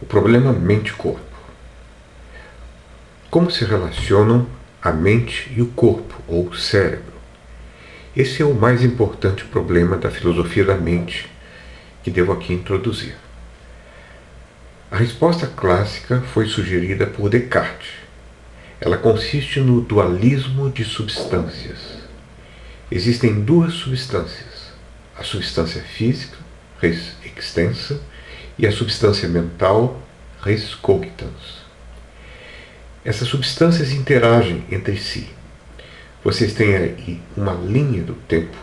O problema mente-corpo. Como se relacionam a mente e o corpo, ou o cérebro? Esse é o mais importante problema da filosofia da mente que devo aqui introduzir. A resposta clássica foi sugerida por Descartes. Ela consiste no dualismo de substâncias. Existem duas substâncias: a substância física, res extensa, e a substância mental, res cogitans. Essas substâncias interagem entre si. Vocês têm aí uma linha do tempo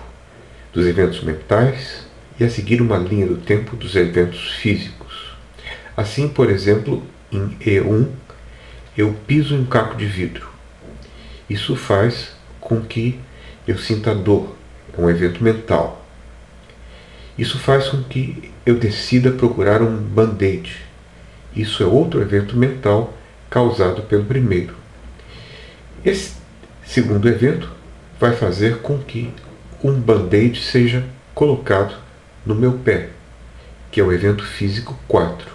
dos eventos mentais e a seguir uma linha do tempo dos eventos físicos. Assim, por exemplo, em E1, eu piso em um caco de vidro. Isso faz com que eu sinta dor, é um evento mental. Isso faz com que eu decida procurar um band-aid. Isso é outro evento mental causado pelo primeiro. Esse segundo evento vai fazer com que um band-aid seja colocado no meu pé, que é o evento físico 4.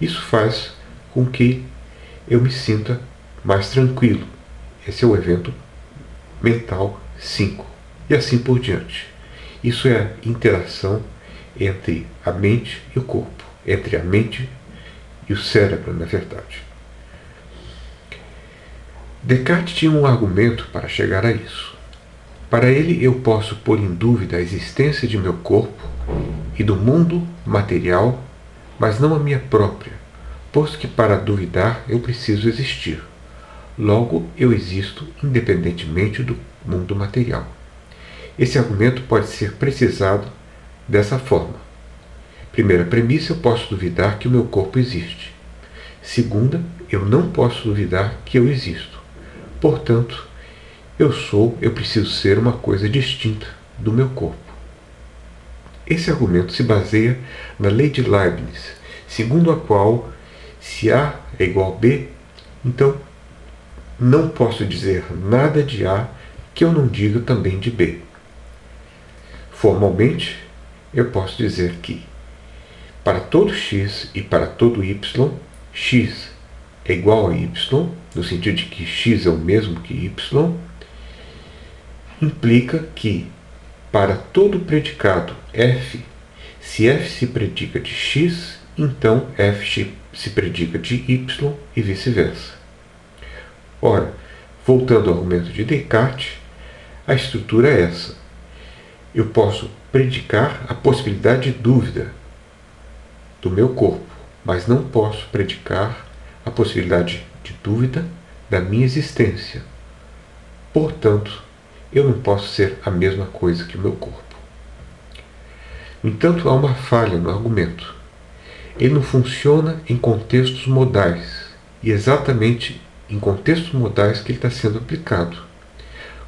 Isso faz com que eu me sinta mais tranquilo. Esse é o evento mental 5. E assim por diante. Isso é a interação entre a mente e o corpo, entre a mente e o cérebro, na verdade. Descartes tinha um argumento para chegar a isso. Para ele, eu posso pôr em dúvida a existência de meu corpo e do mundo material, mas não a minha própria, posto que para duvidar eu preciso existir. Logo, eu existo independentemente do mundo material. Esse argumento pode ser precisado dessa forma. Primeira premissa, eu posso duvidar que o meu corpo existe. Segunda, eu não posso duvidar que eu existo. Portanto, eu preciso ser uma coisa distinta do meu corpo. Esse argumento se baseia na lei de Leibniz, segundo a qual, se A é igual a B, então não posso dizer nada de A que eu não diga também de B. Formalmente, eu posso dizer que, para todo x e para todo y, x é igual a y, no sentido de que x é o mesmo que y, implica que, para todo predicado f, se f se predica de x, então f se predica de y e vice-versa. Ora, voltando ao argumento de Descartes, a estrutura é essa. Eu posso predicar a possibilidade de dúvida do meu corpo, mas não posso predicar a possibilidade de dúvida da minha existência. Portanto, eu não posso ser a mesma coisa que o meu corpo. No entanto, há uma falha no argumento. Ele não funciona em contextos modais, e exatamente em contextos modais que ele está sendo aplicado.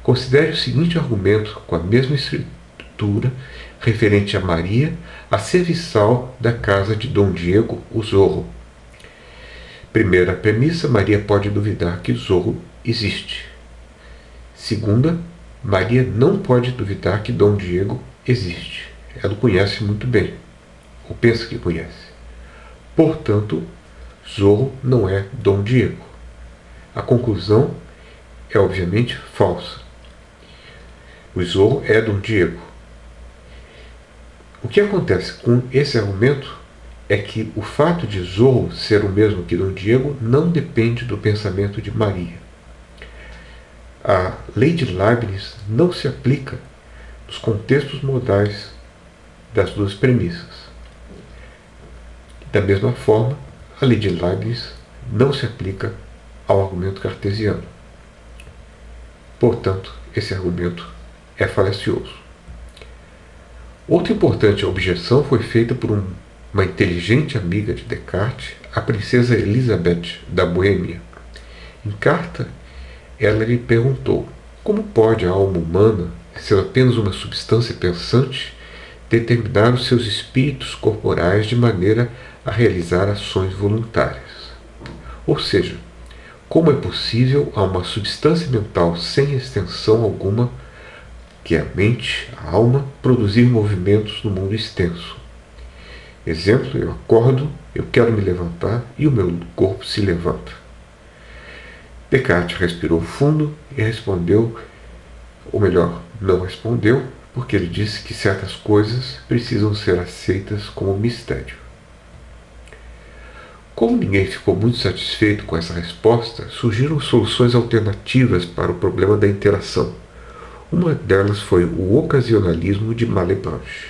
Considere o seguinte argumento com a mesma estrutura referente a Maria, a serviçal da casa de Dom Diego, o Zorro. Primeira premissa, Maria pode duvidar que Zorro existe. Segunda, Maria não pode duvidar que Dom Diego existe. Ela o conhece muito bem, ou pensa que conhece. Portanto, Zorro não é Dom Diego. A conclusão é obviamente falsa. O Zorro é Dom Diego. O que acontece com esse argumento é que o fato de Zorro ser o mesmo que Dom Diego não depende do pensamento de Maria. A lei de Leibniz não se aplica nos contextos modais das duas premissas. Da mesma forma, a lei de Leibniz não se aplica ao argumento cartesiano. Portanto, esse argumento é falacioso. Outra importante objeção foi feita por uma inteligente amiga de Descartes, a princesa Elizabeth da Boêmia. Em carta, ela lhe perguntou: como pode a alma humana, ser apenas uma substância pensante, determinar os seus espíritos corporais de maneira a realizar ações voluntárias? Ou seja, como é possível a uma substância mental sem extensão alguma, que é a mente, a alma, produzir movimentos no mundo extenso? Exemplo, eu acordo, eu quero me levantar e o meu corpo se levanta. Descartes respirou fundo e respondeu, ou melhor, não respondeu, porque ele disse que certas coisas precisam ser aceitas como mistério. Como ninguém ficou muito satisfeito com essa resposta, surgiram soluções alternativas para o problema da interação. Uma delas foi o ocasionalismo de Malebranche.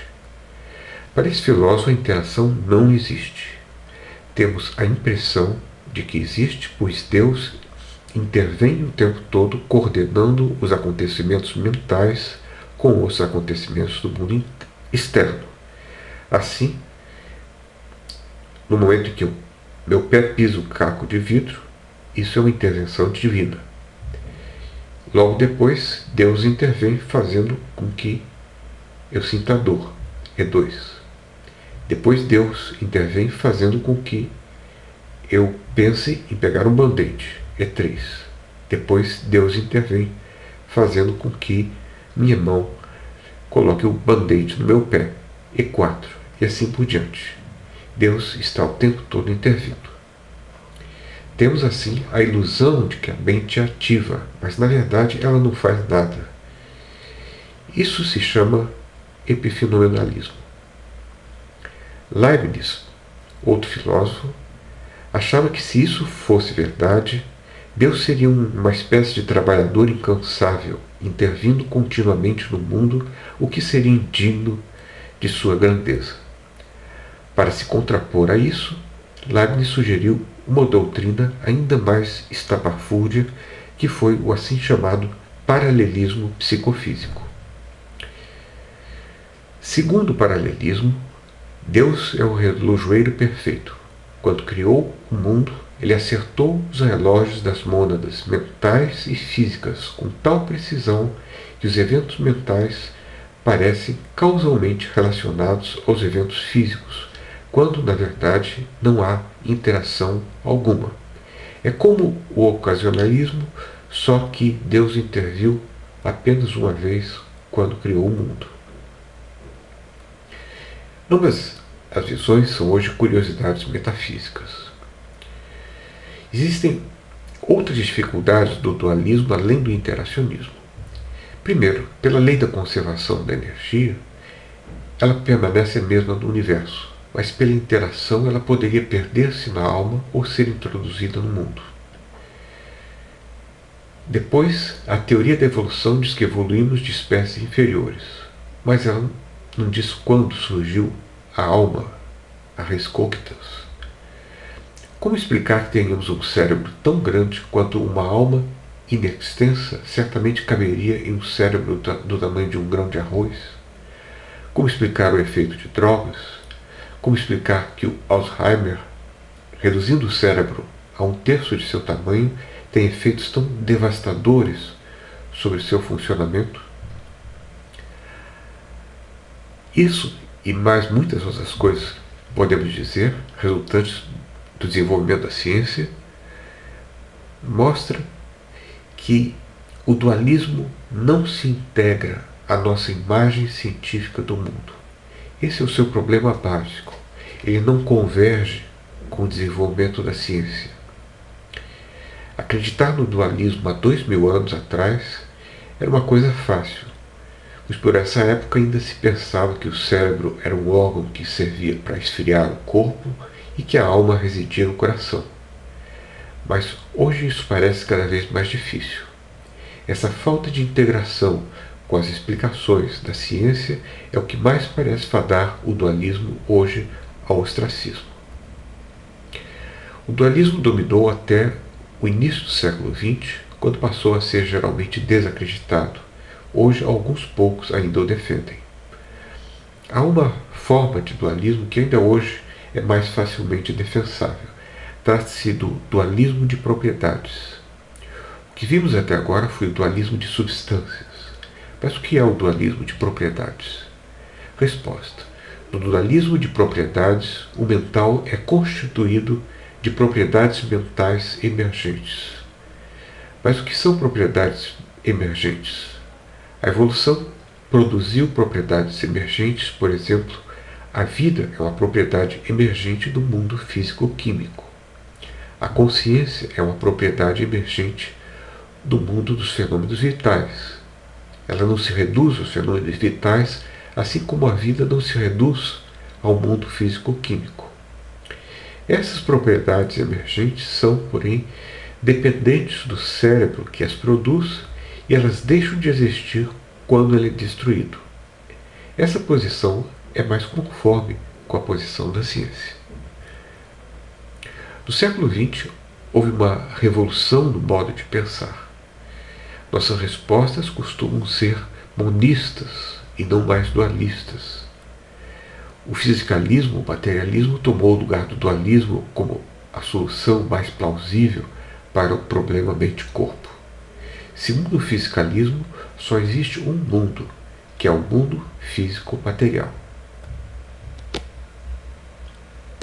Para esse filósofo, a interação não existe. Temos a impressão de que existe, pois Deus intervém o tempo todo coordenando os acontecimentos mentais com os acontecimentos do mundo externo. Assim, no momento em que meu pé pisa o caco de vidro, isso é uma intervenção divina. Logo depois, Deus intervém fazendo com que eu sinta dor. É 2. Depois Deus intervém fazendo com que eu pense em pegar um band-aid. É 3. Depois Deus intervém fazendo com que minha mão coloque o band-aid no meu pé. É 4. E assim por diante. Deus está o tempo todo intervindo. Temos assim a ilusão de que a mente é ativa, mas na verdade ela não faz nada. Isso se chama epifenomenalismo. Leibniz, outro filósofo, achava que se isso fosse verdade, Deus seria uma espécie de trabalhador incansável, intervindo continuamente no mundo, o que seria indigno de sua grandeza. Para se contrapor a isso, Leibniz sugeriu uma doutrina ainda mais estapafúrdia, que foi o assim chamado paralelismo psicofísico. Segundo o paralelismo, Deus é o relojoeiro perfeito. Quando criou o mundo, ele acertou os relógios das mônadas mentais e físicas com tal precisão que os eventos mentais parecem causalmente relacionados aos eventos físicos, quando na verdade não há interação alguma. É como o ocasionalismo, só que Deus interviu apenas uma vez quando criou o mundo. Ambas as visões são hoje curiosidades metafísicas. Existem outras dificuldades do dualismo além do interacionismo. Primeiro, pela lei da conservação da energia, ela permanece a mesma no universo, mas pela interação ela poderia perder-se na alma ou ser introduzida no mundo. Depois, a teoria da evolução diz que evoluímos de espécies inferiores, mas ela não diz quando surgiu a alma, a res cogitans. Como explicar que tenhamos um cérebro tão grande quanto uma alma inextensa certamente caberia em um cérebro do tamanho de um grão de arroz? Como explicar o efeito de drogas? Como explicar que o Alzheimer, reduzindo o cérebro a 1/3 de seu tamanho, tem efeitos tão devastadores sobre seu funcionamento? Isso e mais muitas outras coisas, podemos dizer, resultantes do desenvolvimento da ciência, mostra que o dualismo não se integra à nossa imagem científica do mundo. Esse é o seu problema básico. Ele não converge com o desenvolvimento da ciência. Acreditar no dualismo há 2000 anos atrás era uma coisa fácil, pois por essa época ainda se pensava que o cérebro era um órgão que servia para esfriar o corpo e que a alma residia no coração. Mas hoje isso parece cada vez mais difícil. Essa falta de integração com as explicações da ciência é o que mais parece fadar o dualismo hoje ao ostracismo. O dualismo dominou até o início do século XX, quando passou a ser geralmente desacreditado. Hoje, alguns poucos ainda o defendem. Há uma forma de dualismo que ainda hoje é mais facilmente defensável. Trata-se do dualismo de propriedades. O que vimos até agora foi o dualismo de substâncias. Mas o que é o dualismo de propriedades? Resposta. No dualismo de propriedades, o mental é constituído de propriedades mentais emergentes. Mas o que são propriedades emergentes? A evolução produziu propriedades emergentes, por exemplo, A vida é uma propriedade emergente do mundo físico-químico. A consciência é uma propriedade emergente do mundo dos fenômenos vitais. Ela não se reduz aos fenômenos vitais, assim como a vida não se reduz ao mundo físico-químico. Essas propriedades emergentes são, porém, dependentes do cérebro que as produz e elas deixam de existir quando ele é destruído. Essa posição é mais conforme com a posição da ciência. No século XX, houve uma revolução no modo de pensar. Nossas respostas costumam ser monistas e não mais dualistas. O fisicalismo, o materialismo, tomou o lugar do dualismo como a solução mais plausível para o problema mente-corpo. Segundo o fisicalismo, só existe um mundo, que é o mundo físico-material.